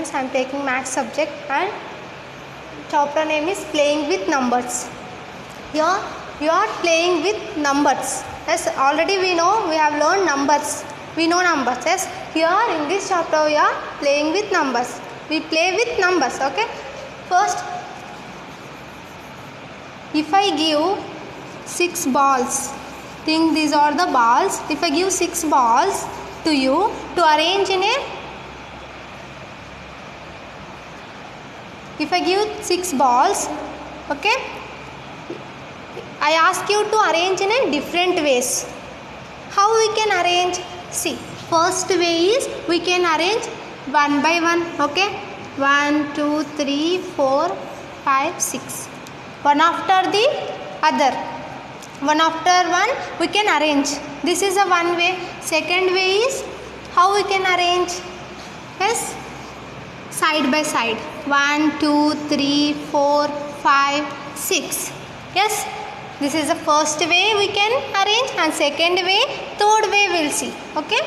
students. I am taking maths subject and chapter name is playing with numbers. Here you are playing with numbers. Yes, already we know, we have learned numbers. We know numbers. Yes, here in this chapter we are playing with numbers. We play with numbers. Okay. First, if I give 6 balls, think these are the balls. If I give 6 balls to you to arrange in a, if I give 6 balls, okay, I ask you to arrange in a different ways. How we can arrange? See, first way is we can arrange one by one. Okay, 1 2 3 4 5 6, one after the other, one after one we can arrange. This is a one way. Second way is how we can arrange? Yes, side by side, 1 2 3 4 5 6. Yes, this is the first way we can arrange, and second way, third way we will see. Okay,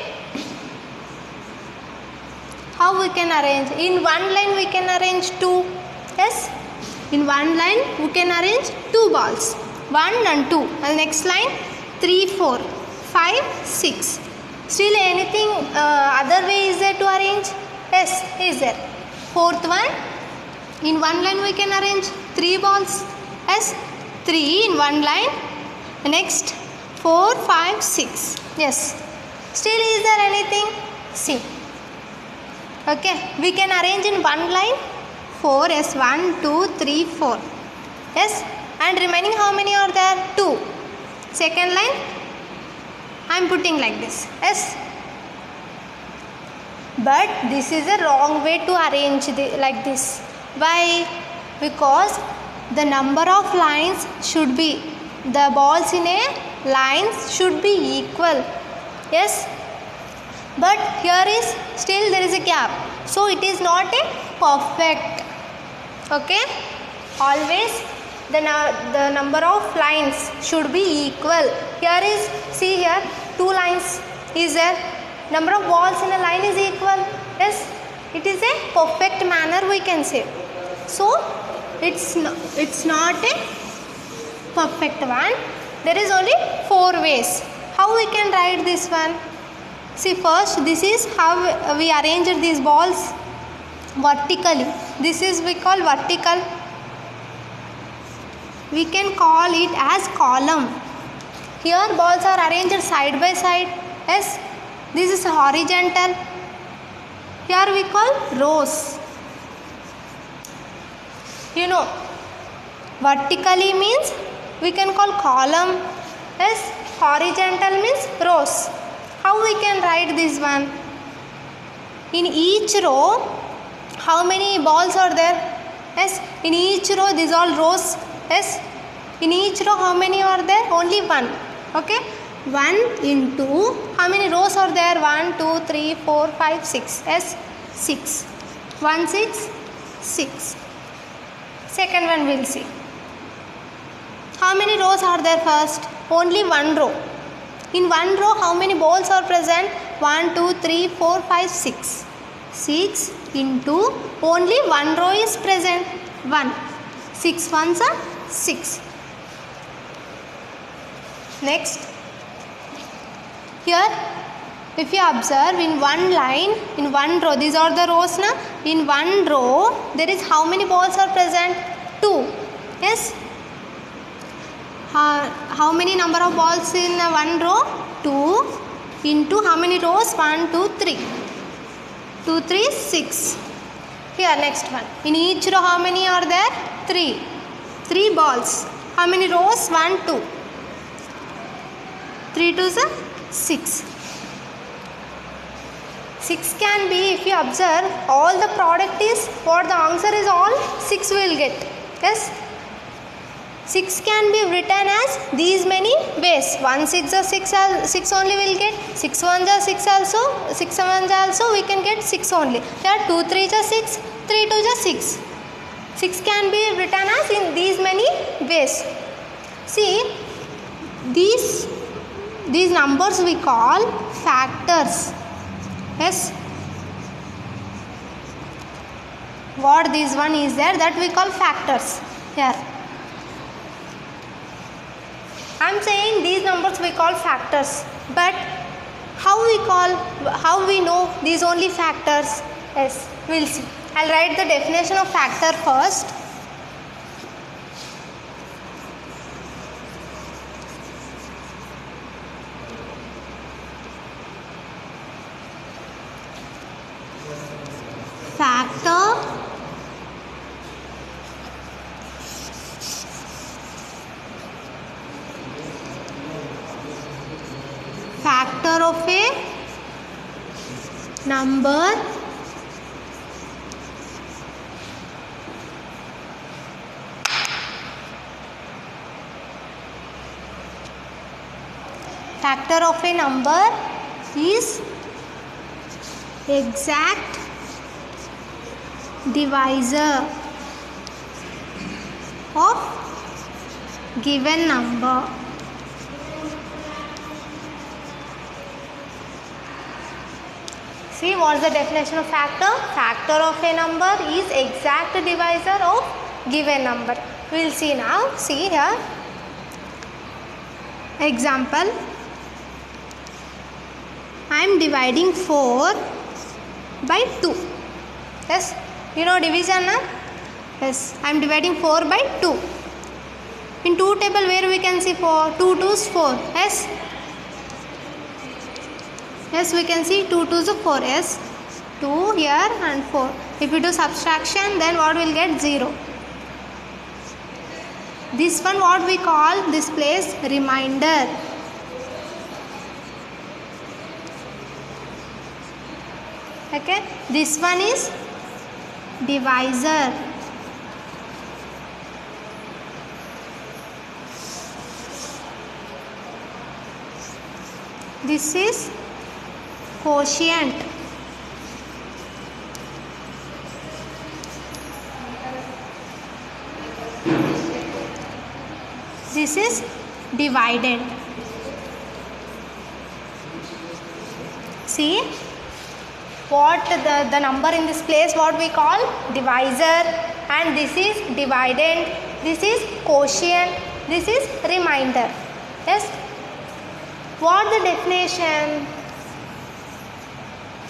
how we can arrange? In one line we can arrange 2. Yes, in one line we can arrange 2 balls, 1 and 2, and next line 3 4 5 6. Still anything other way is there to arrange? Yes, is there. Fourth one, in one line we can arrange 3 balls. Yes, 3 in one line. Next 4 5 6. Yes, still is there anything? See, okay, we can arrange in one line 4. Yes, 1 2 3 4. Yes, and remaining how many are there? 2. Second line I am putting like this. Yes, but this is a wrong way to arrange like this. Why? Because the number of lines should be, the balls in a lines should be equal. Yes, but here is still there is a gap, so it is not a perfect. Okay, always the number of lines should be equal. Here is, see here, 2 lines is there, number of balls in a line is equal. Yes, it is a perfect manner we can say. So it's not a perfect one. There is only 4 ways. How we can write this one? See, first this is how we arranged these balls vertically. This is we call vertical. We can call it as column. Here balls are arranged side by side. Yes, this is horizontal. Here we call rows. You know, vertically means we can call column. Yes, horizontal means rows. How we can write this one? In each row, how many balls are there? Yes, in each row these all rows. Yes, in each row how many are there? Only 1. Okay, 1 into how many rows are there? 1 2 3 4 5 6. Yes, 6. 1 6 6. Second one we will see. How many rows are there first? Only 1 row. In 1 row how many balls are present? 1 2 3 4 5 6. 6 into only 1 row is present. 1. 6 ones are 6. Next, here if you observe, in one line, in 1 row, these are the rows na? In 1 row there is how many balls are present? 2. Yes, how many number of balls in 1 row? 2 into how many rows? 1 2 3. 2 3 6. Here next one, in each row how many are there? 3. 3 balls. How many rows? 1 2. 3 2s are 6. 6 can be, if you observe, all the product is, what the answer is all 6 we will get. Yes, 6 can be written as these many ways. 1 6 or 6 only we will get. 6 1s are 6 also. 6 7s also we can get 6 only. Here 2 3s are 6. 3 2s are 6. 6 can be written as in these many ways. See, these numbers we call factors. Yes, what this one is there, that we call factors. Here I am saying these numbers we call factors, but how we know these only factors? Yes, we'll see. I'll write the definition of factor first. Factor of a number is exact divisor of given number. See, what is the definition of factor? Factor of a number is exact divisor of given number. We will see now. See here. Example. I am dividing 4 by 2. Yes, you know division, na? Yes, I am dividing 4 by 2. In 2 table where we can see 4, 2 2's 4. Yes. Yes, we can see 2 2's 4. Yes, 2 here and 4. If we do subtraction, then what will get? 0. This one what we call this place? Remainder. Okay, this one is divisor. This is quotient. This is dividend. See, what the number in this place what we call? Divisor, and this is dividend, this is quotient, this is remainder. Yes, what the definition?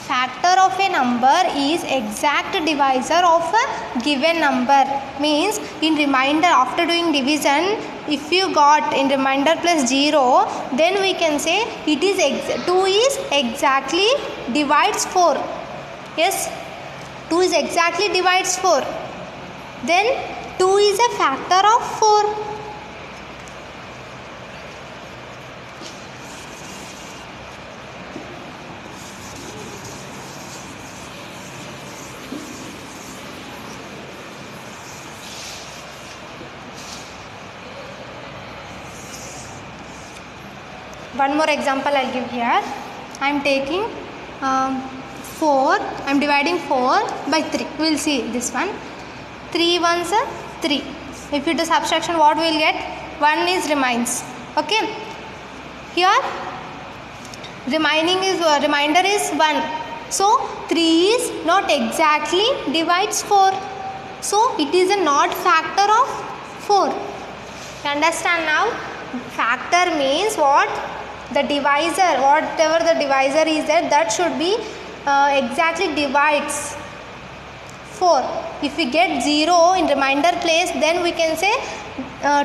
Factor of a number is exact divisor of a given number. Means in remainder, after doing division, if you got in remainder plus 0, then we can say it is 2 is exactly divides 4. Yes, 2 is exactly divides 4. Then 2 is a factor of 4. One more example I'll give here. I am taking 4. I am dividing 4 by 3. We will see this one. 3 ones are 3. If you do subtraction, what we will get? 1 is remains. Okay. Here remainder is 1. So 3 is not exactly divides 4. So it is a not factor of 4. You understand now? Factor means what? The divisor, whatever the divisor is there, that should be exactly divides 4. If we get 0 in remainder place, then we can say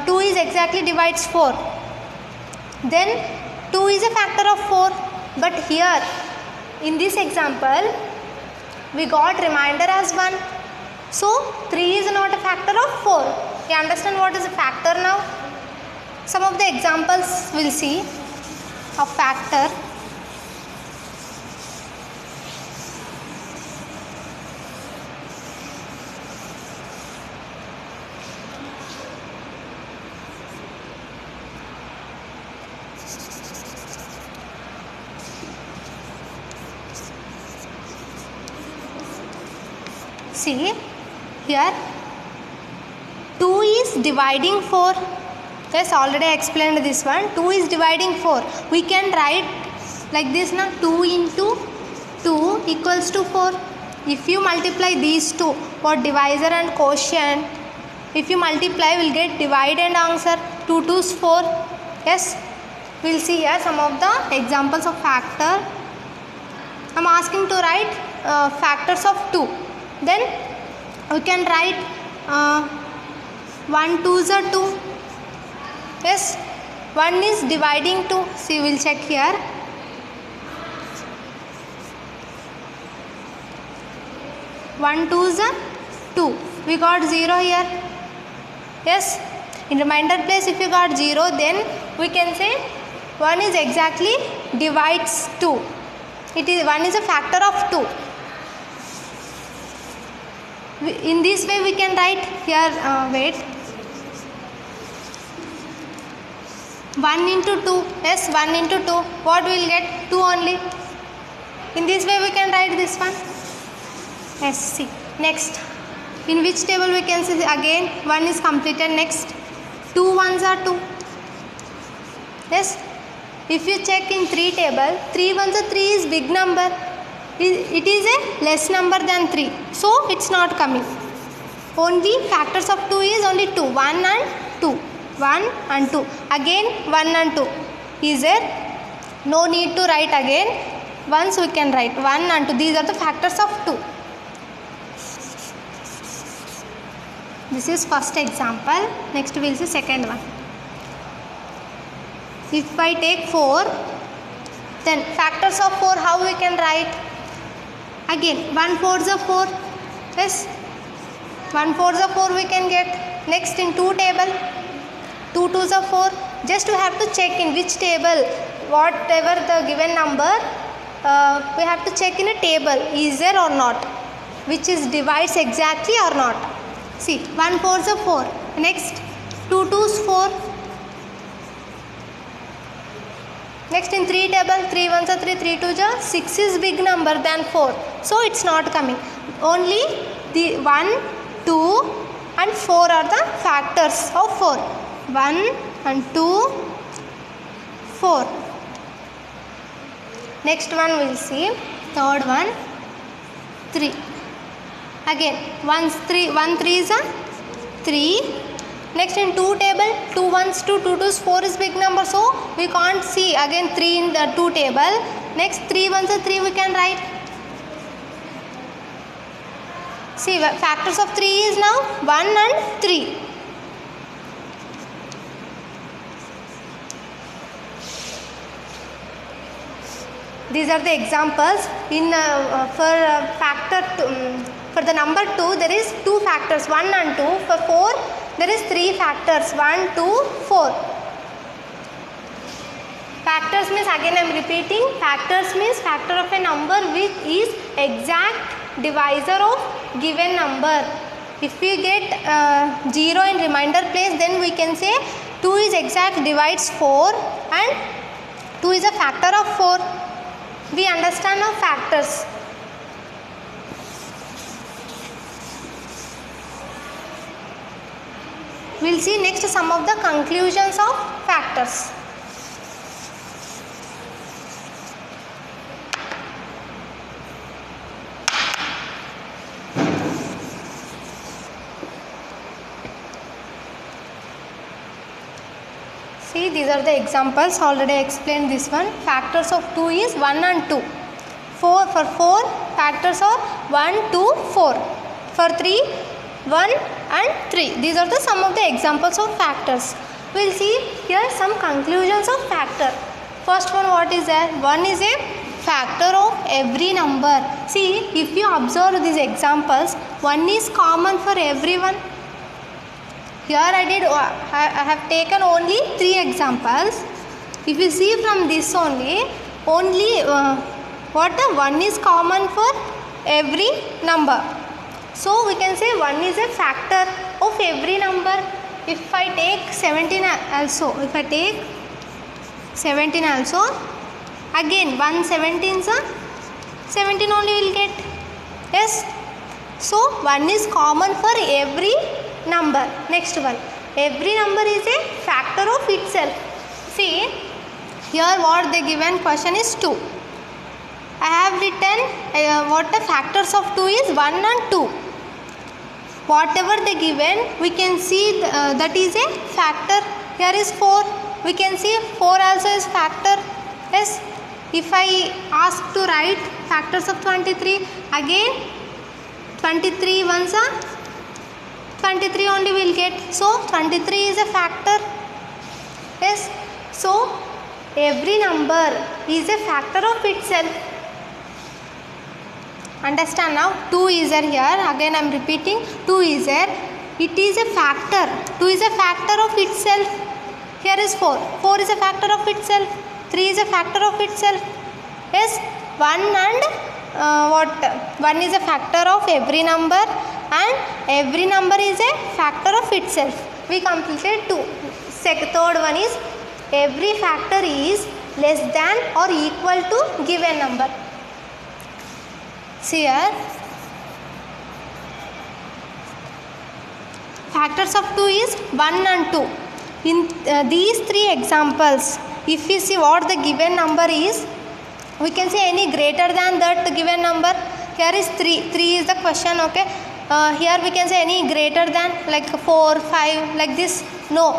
2 is exactly divides 4. Then 2 is a factor of 4. But here in this example we got remainder as 1. So 3 is not a factor of 4. You understand what is a factor now? Some of the examples we'll see of factor. See here, 2 is dividing 4. Yes, already I explained this one. 2 is dividing 4. We can write like this now. 2 into 2 equals to 4. if you multiply these two, what divisor and quotient, if you multiply we'll get divide and answer. 2 2s 4. Yes, we'll see here some of the examples of factor. I'm asking to write factors of 2. Then we can write 1 2s are 2. Yes, 1 is dividing 2. See, we'll check here. 1 2s are 2. We got 0 here. Yes, in remainder place if you got 0, then we can say 1 is exactly divides 2. It is 1 is a factor of 2. In this way we can write here, wait, 1 into 2. Yes, 1 into 2, what we will get? 2 only. In this way we can write this one. Yes, see. Next, in which table we can see again 1 is completed. Next, 2 1s are 2. Yes, if you check in 3 table, 3 1s are 3 is big number. It is a less number than 3. So it's not coming. Only factors of 2 is only 2. 1 and 2. 1 and 2. Again 1 and 2. Is there? No need to write again. Once we can write 1 and 2. These are the factors of 2. This is first example. Next we will see second one. If I take 4, then factors of 4, how we can write? Again 1 4s are 4. Yes, 1 4s are 4 we can get. Next in 2 table, 2 2s are 4. Just we have to check in which table, whatever the given number, we have to check in a table, is there or not, which is divides exactly or not. See, 1 4s are 4. Next, 2 2s 4. Next in 3 table, 3 1s are 3, 3 2s are 6 is big number than 4. So it's not coming. Only the 1, 2 and 4 are the factors of 4. 1 and 2, 4. Next one we'll see. Third one, 3. Again 1 3 is a 3. Next in 2 table, 2 1s 2, 2 2s 4 is big number, so we can't see again 3 in the 2 table. Next 3 1s are 3 we can write. See, factors of 3 is now 1 and 3. These are the examples. In for the number 2 there is 2 factors, 1 and 2. For 4 there is 3 factors, 1 2 4. Factors means, again I am repeating, factors means factor of a number which is exact divisor of given number. If we get 0 in remainder place, then we can say 2 is exact divides 4 and 2 is a factor of 4. We understand now factors. We will see next some of the conclusions of factors. See, these are the examples. Already explained this one. Factors of 2 is 1 and 2. For 4 factors are 1 2 4. For 3 1 and 3. These are the some of the examples of factors. We will see here some conclusions of factor. First one, what is that? 1 is a factor of every number. See, if you observe these examples, 1 is common for everyone. Here I have taken only 3 examples. If you see from this only what the 1 is common for every number. So we can say 1 is a factor of every number. If I take 17 also, again 1 17s are 17 only will get. Yes. So 1 is common for every number. Next one, every number is a factor of itself. See, here what the given question is 2. I have written what the factors of 2 is 1 and 2. Whatever they given, we can see that is a factor. Here is 4. We can see 4 also is factor. Yes. If I ask to write factors of 23, again 23 ones are 23 only will get. So 23 is a factor. Yes. So every number is a factor of itself. Understand now? 2 is there here. Again I am repeating. 2 is there. It is a factor. 2 is a factor of itself. Here is 4. 4 is a factor of itself. 3 is a factor of itself. Yes. 1 and what? 1 is a factor of every number, and every number is a factor of itself. We completed 2. Third one is every factor is less than or equal to given number. See here, factors of 2 is 1 and 2. In these 3 examples, if we see what the given number is, we can say any greater than that given number. Here is 3. 3 is the question, okay. Here we can say any greater than, like 4, 5, like this. No.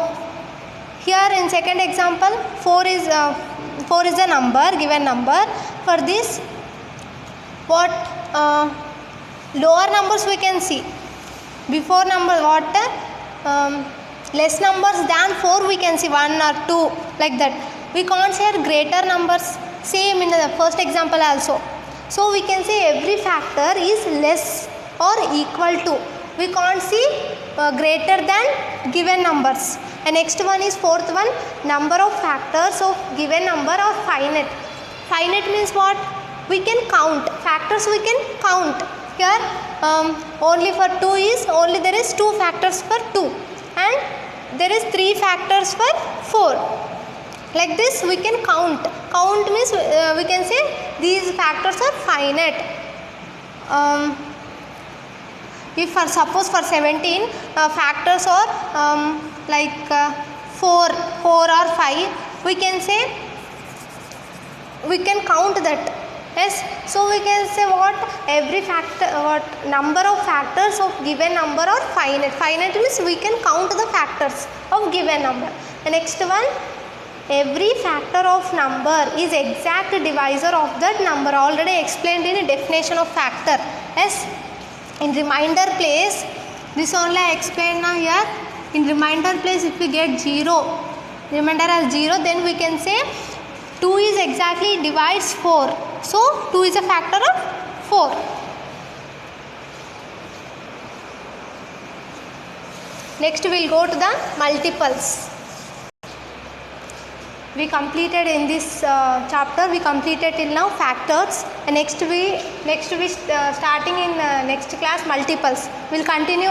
Here in second example, 4 is the number, given number. For this, what lower numbers we can see. Before number what? Less numbers than 4 we can see, 1 or 2, like that. We can't say greater numbers. Same in the first example also. So we can say every factor is less or equal to. We can't see greater than given numbers. And next one is fourth one, number of factors of given number are finite. Finite means what? We can count. Factors we can count. Here only for 2 is, only there is 2 factors for 2. And there is 3 factors for 4. Like this we can count. Count means we can say these factors are finite. If for suppose for 17 factors are like 4 or 5, we can say, we can count that. Yes. So we can say what? Every factor, what number of factors of given number are finite. Finite means we can count the factors of given number. The next one, every factor of number is exact divisor of that number. Already explained in a definition of factor. Yes. In remainder place, this only I explained now here. In remainder place, if we get 0, remainder as 0, then we can say 2 is exactly divides 4. So 2 is a factor of 4. Next we will go to the multiples. We completed in this chapter, we completed till now factors, and next we starting in next class multiples. We will continue